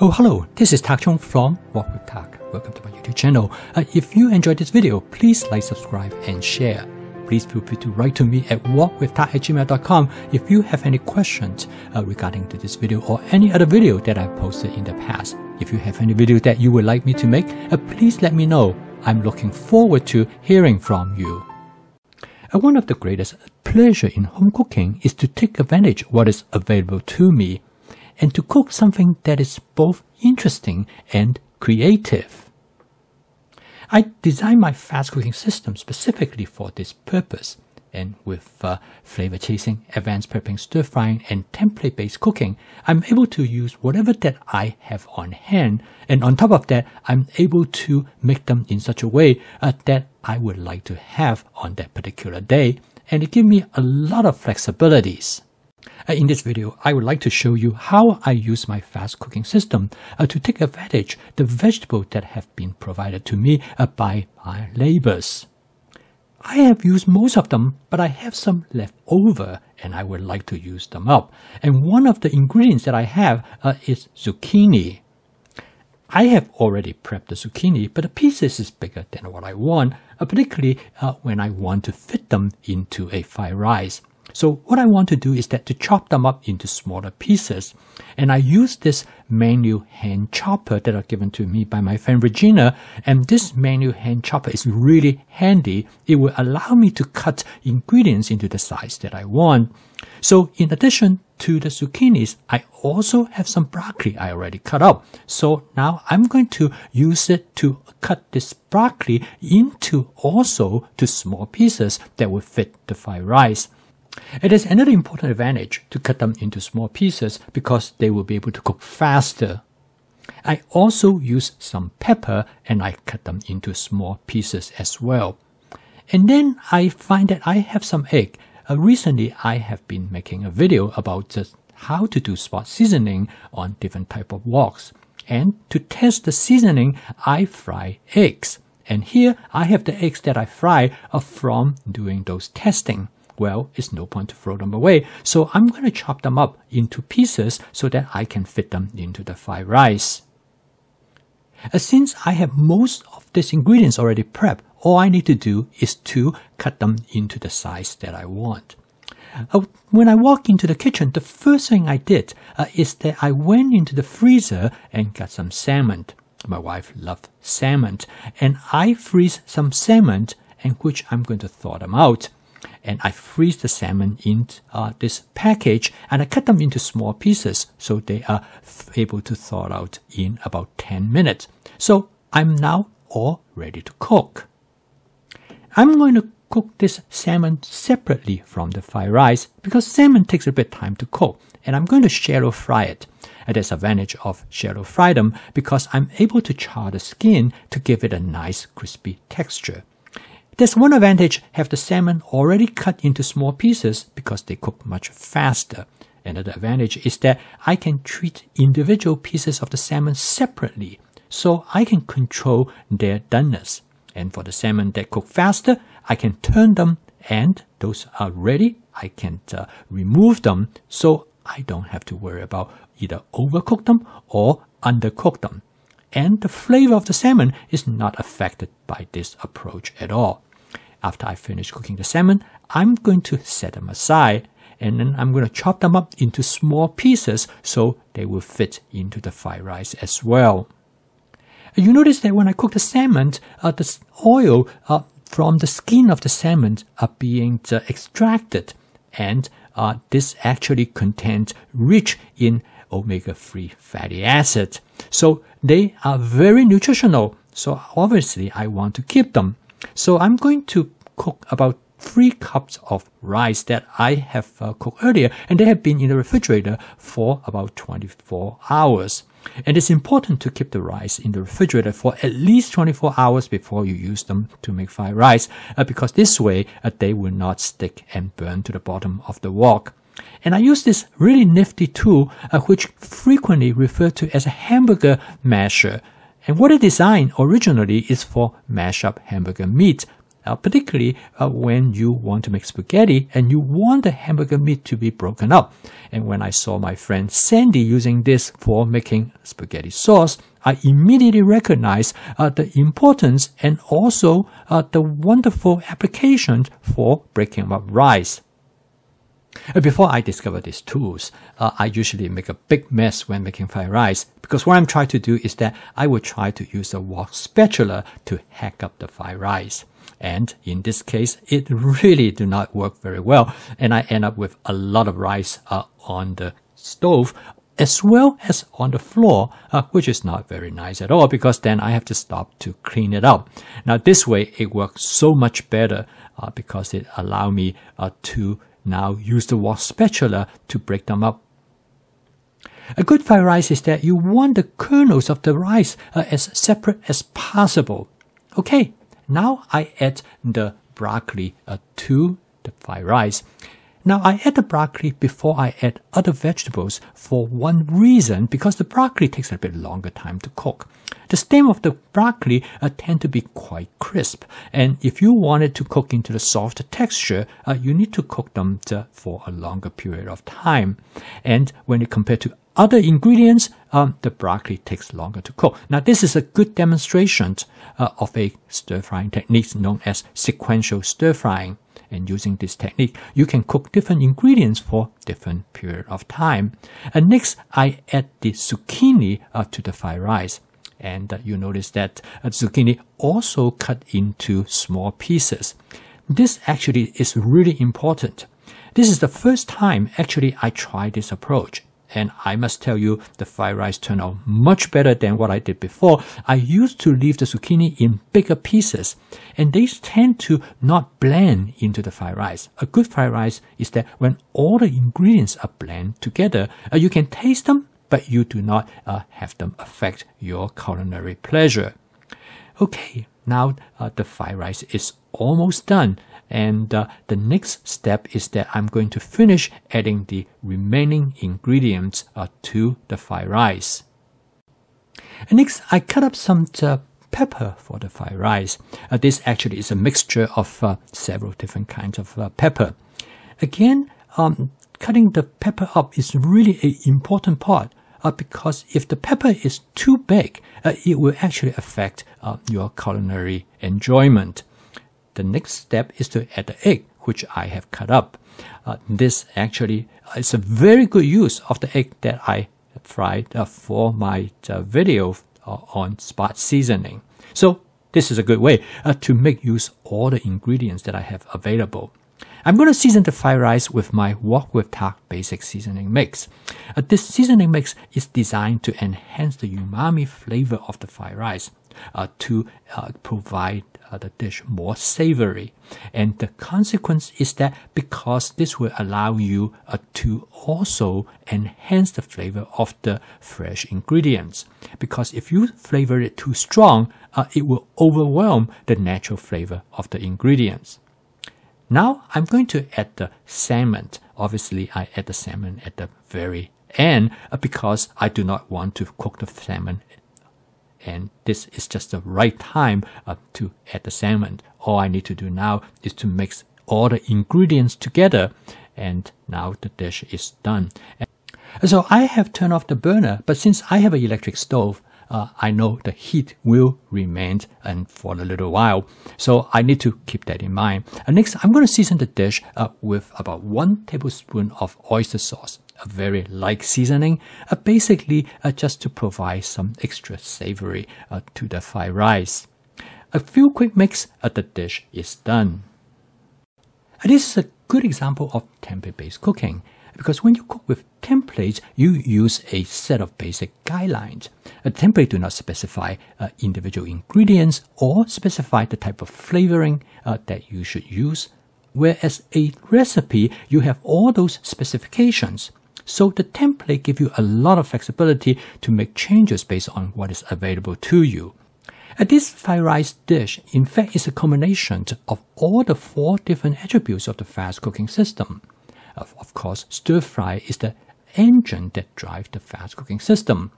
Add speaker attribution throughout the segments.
Speaker 1: Oh, hello, this is Tak Chung from Walk with Tak. Welcome to my YouTube channel. If you enjoyed this video, please like, subscribe, and share. Please feel free to write to me at walkwithtak@gmail.com if you have any questions regarding to this video or any other video that I've posted in the past. If you have any video that you would like me to make, please let me know. I'm looking forward to hearing from you. One of the greatest pleasure in home cooking is to take advantage of what is available to me and to cook something that is both interesting and creative. I designed my fast cooking system specifically for this purpose, and with flavor chasing, advanced prepping, stir frying, and template-based cooking, I'm able to use whatever that I have on hand, and on top of that, I'm able to make them in such a way that I would like to have on that particular day, and it gives me a lot of flexibilities. In this video, I would like to show you how I use my fast cooking system to take advantage of the vegetables that have been provided to me by my neighbors. I have used most of them, but I have some left over and I would like to use them up. And one of the ingredients that I have is zucchini. I have already prepped the zucchini, but the pieces is bigger than what I want, particularly when I want to fit them into a fried rice. So what I want to do is that to chop them up into smaller pieces. And I use this manual hand chopper that are given to me by my friend Regina. And this manual hand chopper is really handy. It will allow me to cut ingredients into the size that I want. So in addition to the zucchinis, I also have some broccoli I already cut up. So now I'm going to use it to cut this broccoli into also to small pieces that will fit the fried rice. It is another important advantage to cut them into small pieces because they will be able to cook faster. I also use some pepper and I cut them into small pieces as well. And then I find that I have some egg. Recently, I have been making a video about just how to do spot seasoning on different type of woks. And to test the seasoning, I fry eggs. And here I have the eggs that I fry from doing those testing. Well, it's no point to throw them away, so I'm going to chop them up into pieces so that I can fit them into the fried rice. Since I have most of these ingredients already prepped, all I need to do is to cut them into the size that I want. When I walk into the kitchen, the first thing I did is that I went into the freezer and got some salmon. My wife loves salmon, and I freeze some salmon, and which I'm going to thaw them out. And I freeze the salmon in this package and I cut them into small pieces so they are able to thaw out in about 10 minutes. So I'm now all ready to cook. I'm going to cook this salmon separately from the fried rice because salmon takes a bit of time to cook, and I'm going to shallow fry it. And there's advantage of shallow fry them because I'm able to char the skin to give it a nice crispy texture. There's one advantage, have the salmon already cut into small pieces because they cook much faster. Another advantage is that I can treat individual pieces of the salmon separately, so I can control their doneness. And for the salmon that cook faster, I can turn them, and those are ready. I can remove them, so I don't have to worry about either overcook them or undercook them. And the flavor of the salmon is not affected by this approach at all. After I finish cooking the salmon, I'm going to set them aside, and then I'm going to chop them up into small pieces so they will fit into the fried rice as well. You notice that when I cook the salmon, the oil from the skin of the salmon are being extracted, and this actually contains rich in omega-3 fatty acid. So they are very nutritional. So obviously I want to keep them. So I'm going to cook about 3 cups of rice that I have cooked earlier, and they have been in the refrigerator for about 24 hours. And it's important to keep the rice in the refrigerator for at least 24 hours before you use them to make fried rice, because this way they will not stick and burn to the bottom of the wok. And I use this really nifty tool, which frequently referred to as a hamburger masher. And what it designed originally is for mash up hamburger meat. particularly when you want to make spaghetti and you want the hamburger meat to be broken up. And when I saw my friend Sandy using this for making spaghetti sauce, I immediately recognized the importance and also the wonderful application for breaking up rice. Before I discovered these tools, I usually make a big mess when making fried rice, because what I'm trying to do is that I will try to use a wok spatula to hack up the fried rice. And in this case, it really do not work very well, and I end up with a lot of rice on the stove as well as on the floor, which is not very nice at all, because then I have to stop to clean it up. Now this way it works so much better because it allows me to now use the wok spatula to break them up. A good fried rice is that you want the kernels of the rice as separate as possible. Okay, now I add the broccoli to the fried rice. Now I add the broccoli before I add other vegetables for one reason, because the broccoli takes a bit longer time to cook. The stem of the broccoli tend to be quite crisp, and if you want it to cook into the soft texture, you need to cook them for a longer period of time. And when you compare to other ingredients, the broccoli takes longer to cook. Now this is a good demonstration of a stir-frying technique known as sequential stir-frying. And using this technique, you can cook different ingredients for different period of time. And next, I add the zucchini to the fried rice. And you notice that zucchini also cut into small pieces. This actually is really important. This is the first time actually I tried this approach. And I must tell you, the fried rice turned out much better than what I did before. I used to leave the zucchini in bigger pieces, and they tend to not blend into the fried rice. A good fried rice is that when all the ingredients are blended together, you can taste them, but you do not have them affect your culinary pleasure. Okay, now the fried rice is almost done. And the next step is that I'm going to finish adding the remaining ingredients to the fried rice. And next, I cut up some pepper for the fried rice. This actually is a mixture of several different kinds of pepper. Again, cutting the pepper up is really an important part because if the pepper is too big, it will actually affect your culinary enjoyment. The next step is to add the egg, which I have cut up. This actually is a very good use of the egg that I fried for my video on spot seasoning. So this is a good way to make use of all the ingredients that I have available. I'm going to season the fried rice with my Wok with Tak basic seasoning mix. This seasoning mix is designed to enhance the umami flavor of the fried rice, to provide the dish more savory. And the consequence is that because this will allow you to also enhance the flavor of the fresh ingredients. Because if you flavor it too strong, it will overwhelm the natural flavor of the ingredients. Now I'm going to add the salmon. Obviously, I add the salmon at the very end because I do not want to cook the salmon, and this is just the right time to add the salmon. All I need to do now is to mix all the ingredients together, and now the dish is done. And so I have turned off the burner, but since I have an electric stove, I know the heat will remain for a little while, so I need to keep that in mind. Next, I'm going to season the dish with about 1 tablespoon of oyster sauce, a very light seasoning, basically just to provide some extra savory to the fried rice. A few quick mix, the dish is done. This is a good example of template-based cooking, because when you cook with templates, you use a set of basic guidelines. A template do not specify individual ingredients or specify the type of flavoring that you should use, whereas a recipe, you have all those specifications. So the template gives you a lot of flexibility to make changes based on what is available to you. This fried rice dish, in fact, is a combination of all the 4 different attributes of the fast cooking system. Of course, stir fry is the engine that drives the fast cooking system.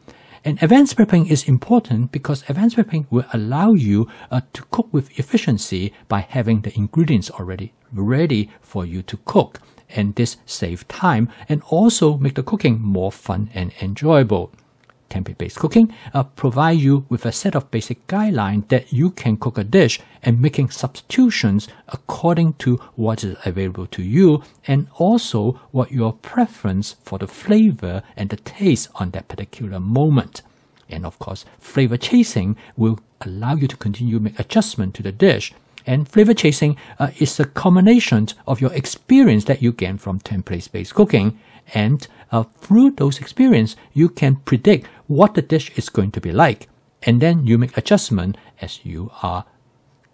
Speaker 1: And advanced prepping is important because advanced prepping will allow you to cook with efficiency by having the ingredients already ready for you to cook. And this saves time and also make the cooking more fun and enjoyable. Template-based cooking provide you with a set of basic guidelines that you can cook a dish and making substitutions according to what is available to you and also what your preference for the flavor and the taste on that particular moment. And of course, flavor chasing will allow you to continue to make adjustment to the dish. And flavor chasing is a combination of your experience that you gain from template-based cooking. And through those experiences, you can predict what the dish is going to be like. And then you make adjustment as you are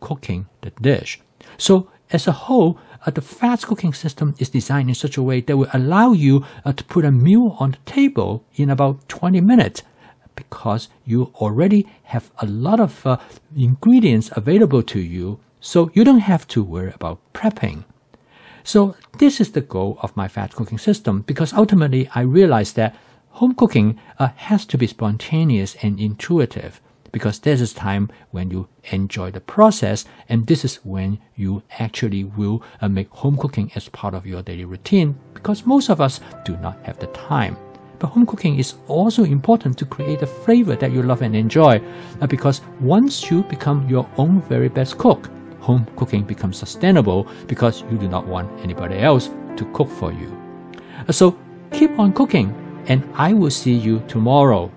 Speaker 1: cooking the dish. So as a whole, the fast cooking system is designed in such a way that will allow you to put a meal on the table in about 20 minutes because you already have a lot of ingredients available to you. So you don't have to worry about prepping. So this is the goal of my fast cooking system because ultimately I realized that home cooking has to be spontaneous and intuitive because this is time when you enjoy the process and this is when you actually will make home cooking as part of your daily routine because most of us do not have the time. But home cooking is also important to create a flavor that you love and enjoy because once you become your own very best cook, home cooking becomes sustainable because you do not want anybody else to cook for you. So keep on cooking and I will see you tomorrow.